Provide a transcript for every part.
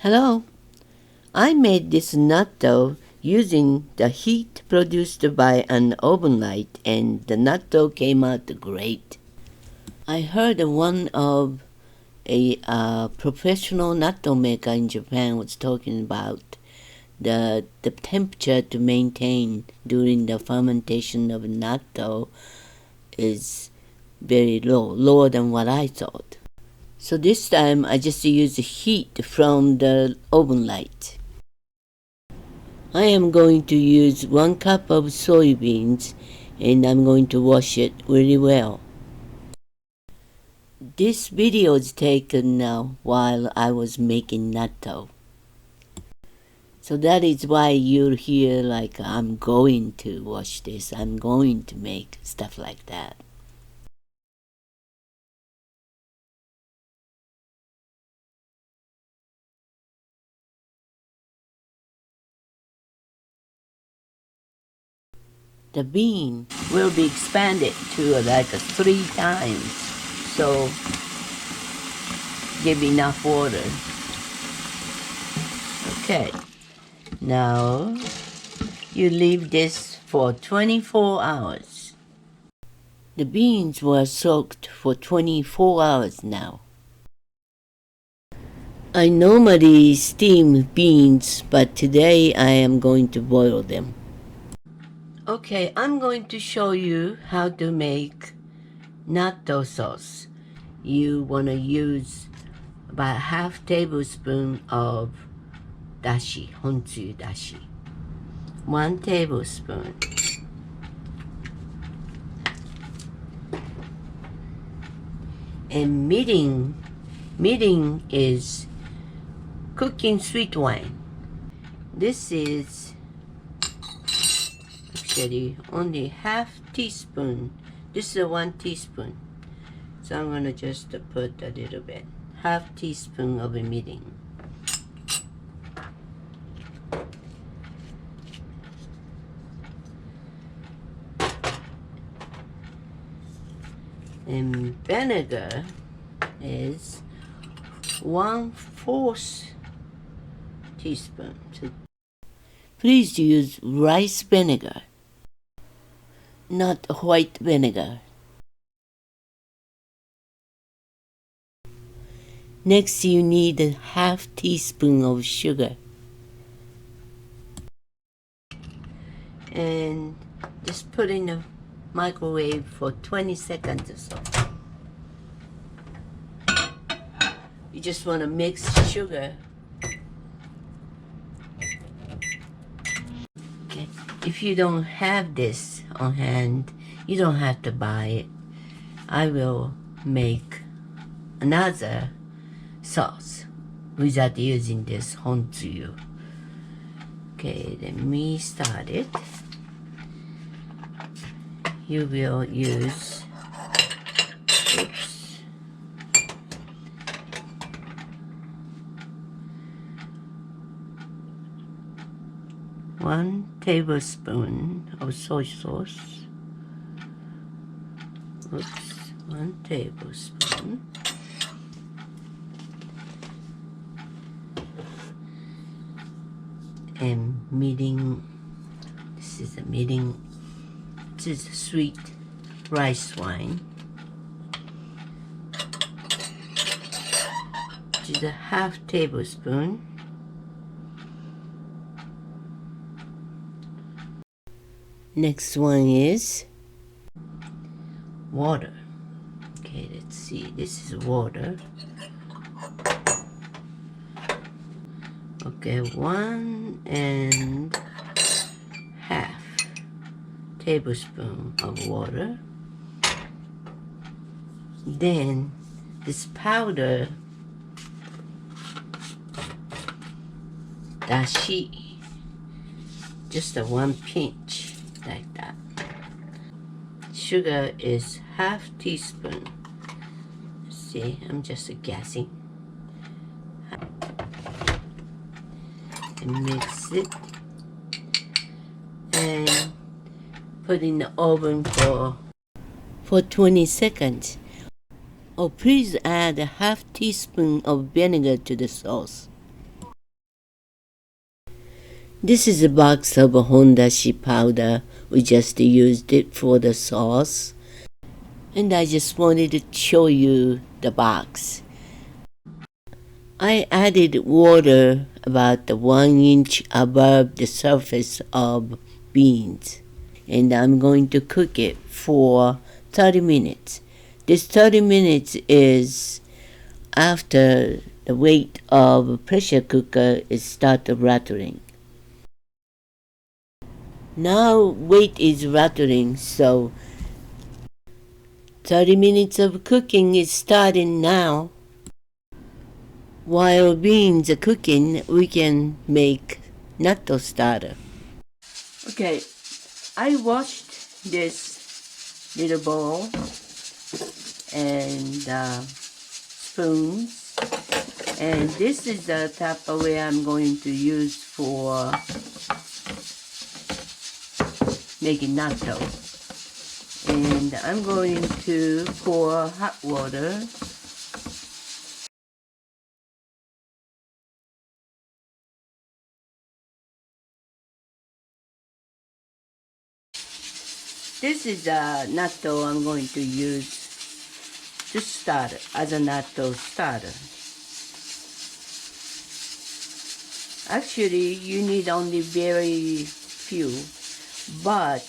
Hello. I made this natto using the heat produced by an oven light, and the natto came out great. I heard one of a professional natto maker in Japan was talking about the temperature to maintain during the fermentation of natto is very lower than what I thought. So this time I just use the heat from the oven light. I am going to use 1 cup of soybeans, and I'm going to wash it really well. This video is taken now while I was making natto. So that is why you'll hear like I'm going to wash this, I'm going to make stuff like that. The bean will be expanded to like 3 times, so give enough water. Okay, now you leave this for 24 hours. The beans were soaked for 24 hours now. I normally steam beans, but today I am going to boil them. Okay, I'm going to show you how to make natto sauce. You want to use about half tablespoon of dashi, Hontsuyu dashi. 1 tablespoon. And mirin is cooking sweet wine. This is actually only half teaspoon. This is 1 teaspoon. So I'm gonna just put a little bit. Half teaspoon of mirin. And vinegar is 1/4 teaspoon. So please use rice vinegar, not white vinegar. Next, you need a half teaspoon of sugar. And just put in the microwave for 20 seconds or so. You just want to mix sugar. Okay. If you don't have this on hand, you don't have to buy it. I will make another sauce without using this Hontsuyu. Okay, let me start it. You will use, oops, one tablespoon of soy sauce. Oops, 1 tablespoon. And mirin. This is a mirin. This is sweet rice wine. This is a half tablespoon. Next one is water. Okay, let's see. This is water. Okay, 1.5 tablespoon of water. Then this powder dashi, just a 1 pinch like that. Sugar is half teaspoon. See, I'm just guessing. And mix it and put in the oven for 20 seconds. Oh, please add a half teaspoon of vinegar to the sauce. This is a box of Hondashi powder. We just used it for the sauce. And I just wanted to show you the box. I added water about 1 inch above the surface of beans. And I'm going to cook it for 30 minutes. This 30 minutes is after the weight of pressure cooker is started rattling. Now weight is rattling, so 30 minutes of cooking is starting now. While beans are cooking, we can make natto starter. Okay, I washed this little bowl and spoons, and this is the Tupperware I'm going to use for making natto. And I'm going to pour hot water. This is a natto I'm going to use to start as a natto starter. Actually, you need only very few, but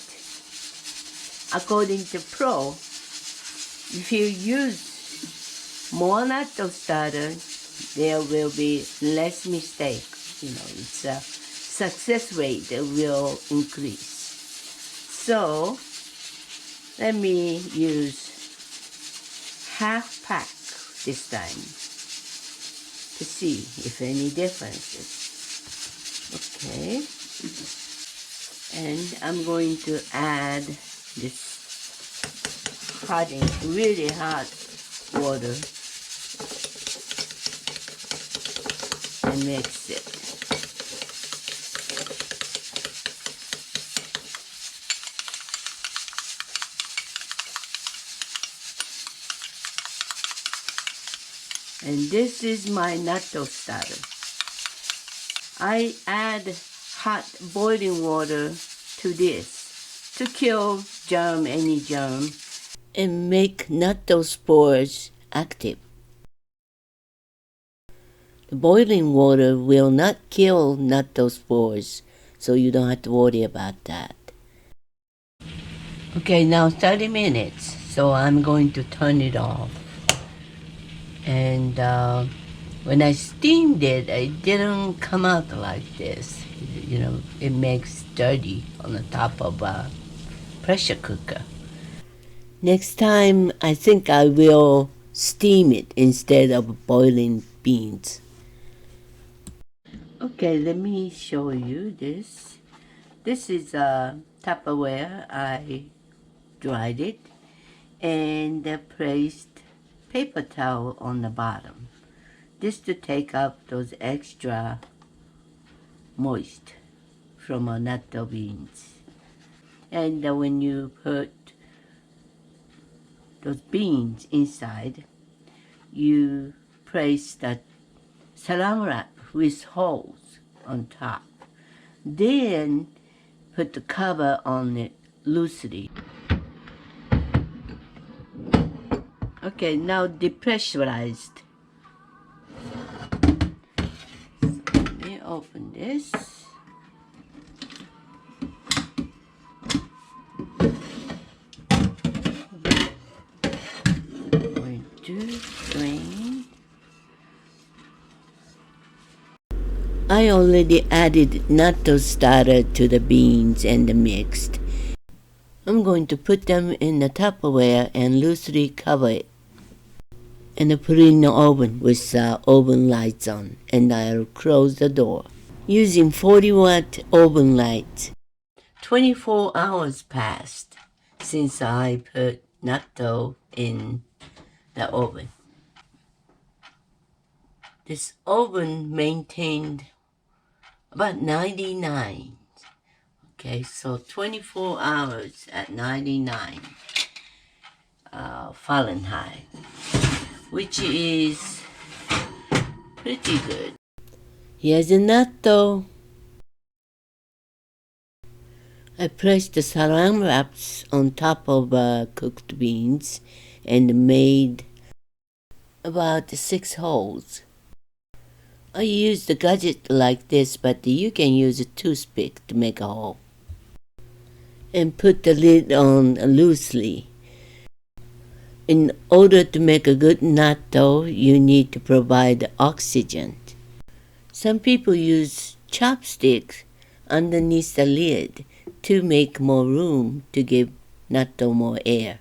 according to pro, if you use more natto starter, there will be less mistake. It's a success rate that will increase. So let me use half pack this time to see if any differences. Okay, and I'm going to add this really hot water and mix it. And this is my natto starter. I add hot boiling water to this to kill any germ, and make natto spores active. The boiling water will not kill natto spores, so you don't have to worry about that. Okay, now 30 minutes, so I'm going to turn it off. And when I steamed it, it didn't come out like this. It makes dirty on the top of a pressure cooker. Next time, I think I will steam it instead of boiling beans. Okay, let me show you this. This is a Tupperware. I dried it and placed paper towel on the bottom. This to take up those extra moist from our natto beans. And when you put those beans inside, you place that saran wrap with holes on top. Then put the cover on it loosely. Okay, now depressurized. So let me open this. Going to drain. I already added natto starter to the beans and the mixed. I'm going to put them in the Tupperware and loosely cover it. And put it in the oven with oven lights on, and I'll close the door. Using 40-watt oven light. 24 hours passed since I put natto in the oven. This oven maintained about 99. Okay, so 24 hours at 99 Fahrenheit, which is pretty good. Here's a natto. I placed the saran wraps on top of cooked beans and made about 6 holes. I used a gadget like this, but you can use a toothpick to make a hole. And put the lid on loosely. In order to make a good natto, you need to provide oxygen. Some people use chopsticks underneath the lid to make more room to give natto more air.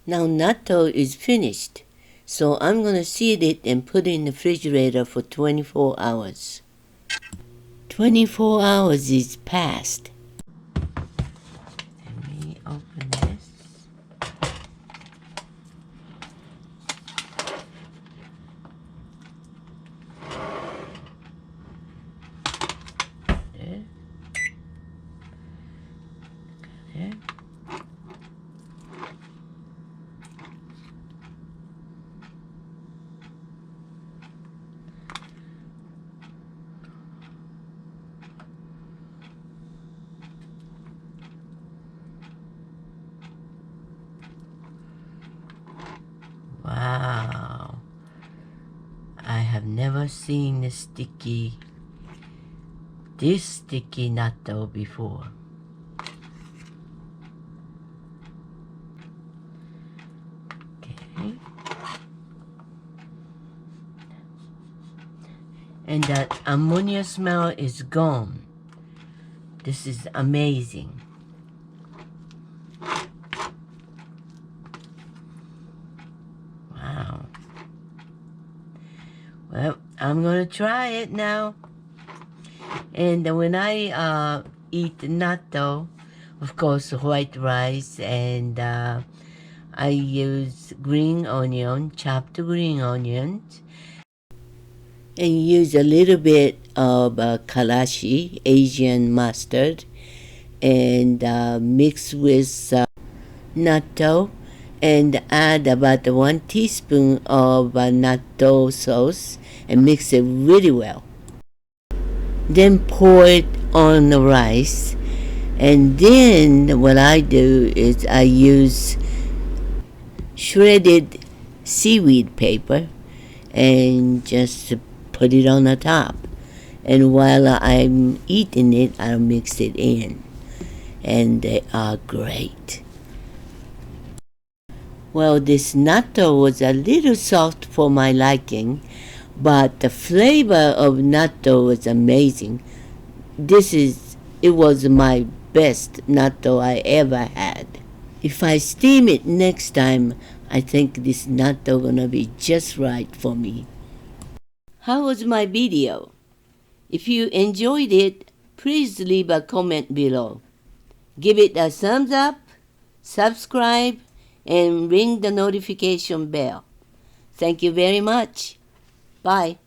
Now natto is finished, so I'm going to seal it and put it in the refrigerator for 24 hours. 24 hours is past. Let me open this. Wow, I have never seen this sticky natto before. Okay. And that ammonia smell is gone. This is amazing. Wow. Well, I'm gonna try it now. And when I eat natto, of course, white rice, and I use green onion, chopped green onions, and use a little bit of karashi, Asian mustard, and mix with natto, and add about 1 teaspoon of natto sauce and mix it really well. Then pour it on the rice, and then what I do is I use shredded seaweed paper and just put it on the top. And while I'm eating it, I'll mix it in, and they are great. Well, this natto was a little soft for my liking, but the flavor of natto was amazing. It was my best natto I ever had. If I steam it next time, I think this natto gonna be just right for me. How was my video? If you enjoyed it, please leave a comment below. Give it a thumbs up, subscribe, and ring the notification bell. Thank you very much. Bye.